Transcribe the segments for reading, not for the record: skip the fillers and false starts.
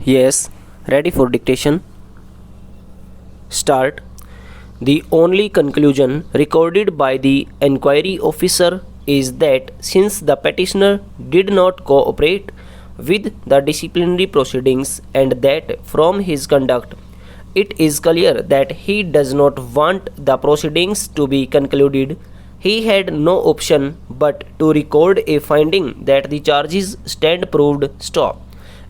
Yes, ready for dictation. Start. The only conclusion recorded by the enquiry officer is that since the petitioner did not cooperate with the disciplinary proceedings and that from his conduct it is clear that he does not want the proceedings to be concluded, he had no option but to record a finding that the charges stand proved. Stop.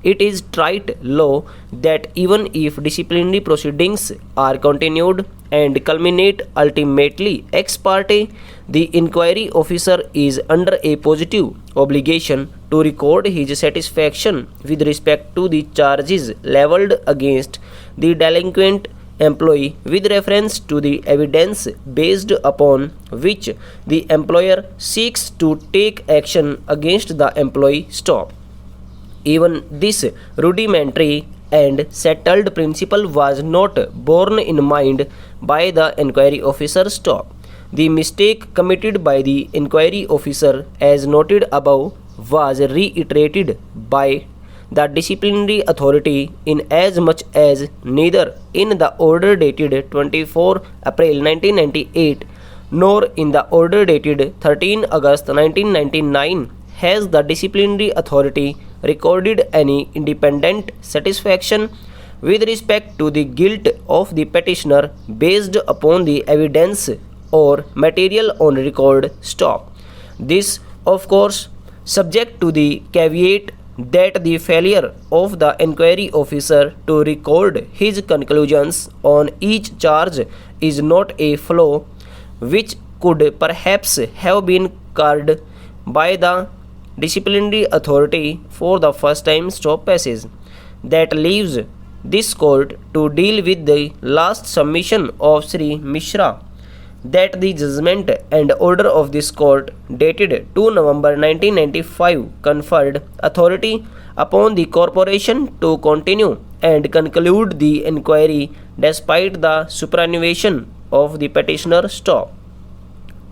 It is trite law that even if disciplinary proceedings are continued and culminate ultimately ex parte, the inquiry officer is under a positive obligation to record his satisfaction with respect to the charges levelled against the delinquent employee with reference to the evidence based upon which the employer seeks to take action against the employee. Stop. Even this rudimentary and settled principle was not borne in mind by the inquiry officer. Stop. The mistake committed by the inquiry officer, as noted above, was reiterated by the disciplinary authority in as much as neither in the order dated 24 April 1998 nor in the order dated 13 August 1999 has the disciplinary authority recorded any independent satisfaction with respect to the guilt of the petitioner based upon the evidence or material on record. Stop. This, of course, subject to the caveat that the failure of the inquiry officer to record his conclusions on each charge is not a flaw which could perhaps have been curbed by the disciplinary authority for the first time. Stop passage. That leaves this court to deal with the last submission of Sri Mishra, that the judgment and order of this court dated 2 November 1995 conferred authority upon the corporation to continue and conclude the inquiry despite the superannuation of the petitioner. Stop.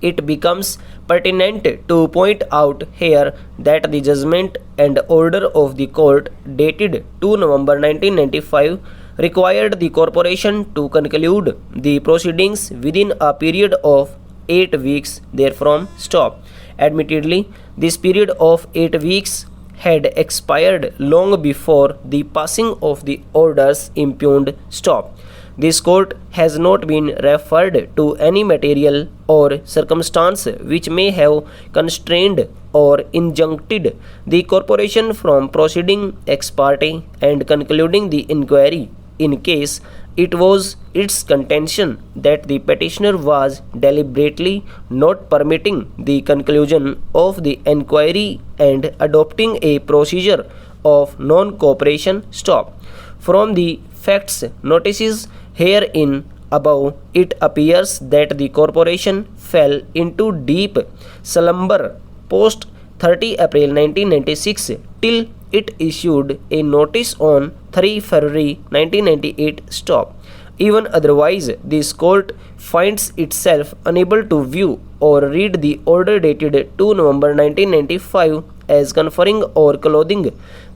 It becomes pertinent to point out here that the judgment and order of the court dated 2 November 1995 required the corporation to conclude the proceedings within a period of 8 weeks therefrom. Stop. Admittedly, this period of 8 weeks had expired long before the passing of the orders impugned. Stop. This court has not been referred to any material or circumstance which may have constrained or injuncted the corporation from proceeding ex parte and concluding the inquiry in case it was its contention that the petitioner was deliberately not permitting the conclusion of the inquiry and adopting a procedure of non-cooperation. Stop. From the facts notices herein above, it appears that the corporation fell into deep slumber post 30 April 1996 till it issued a notice on 3 February 1998. Stop. Even otherwise, this court finds itself unable to view or read the order dated 2 November 1995 as conferring or clothing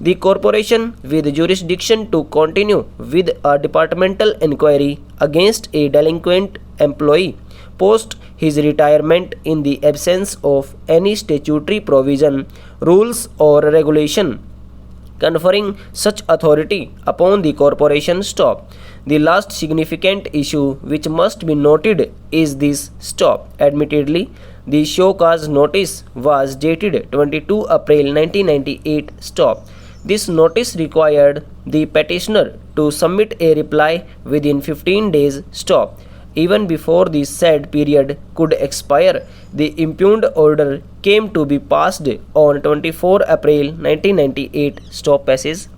the corporation with jurisdiction to continue with a departmental inquiry against a delinquent employee post his retirement in the absence of any statutory provision, rules or regulation conferring such authority upon the corporation. Stop. The last significant issue which must be noted is this. Stop. Admittedly, the show cause notice was dated 22 April 1998. Stop. This notice required the petitioner to submit a reply within 15 days. Stop. Even before the said period could expire, the impugned order came to be passed on 24 April 1998. Stop passage.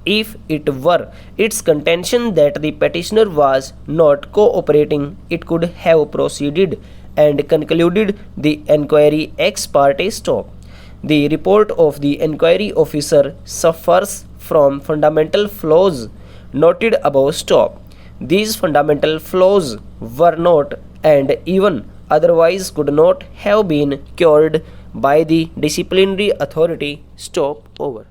If it were its contention that the petitioner was not cooperating, it could have proceeded and concluded the inquiry ex parte. Stop. The report of the inquiry officer suffers from fundamental flaws noted above. Stop. These fundamental flaws were not and even otherwise could not have been cured by the disciplinary authority. Stop. Over.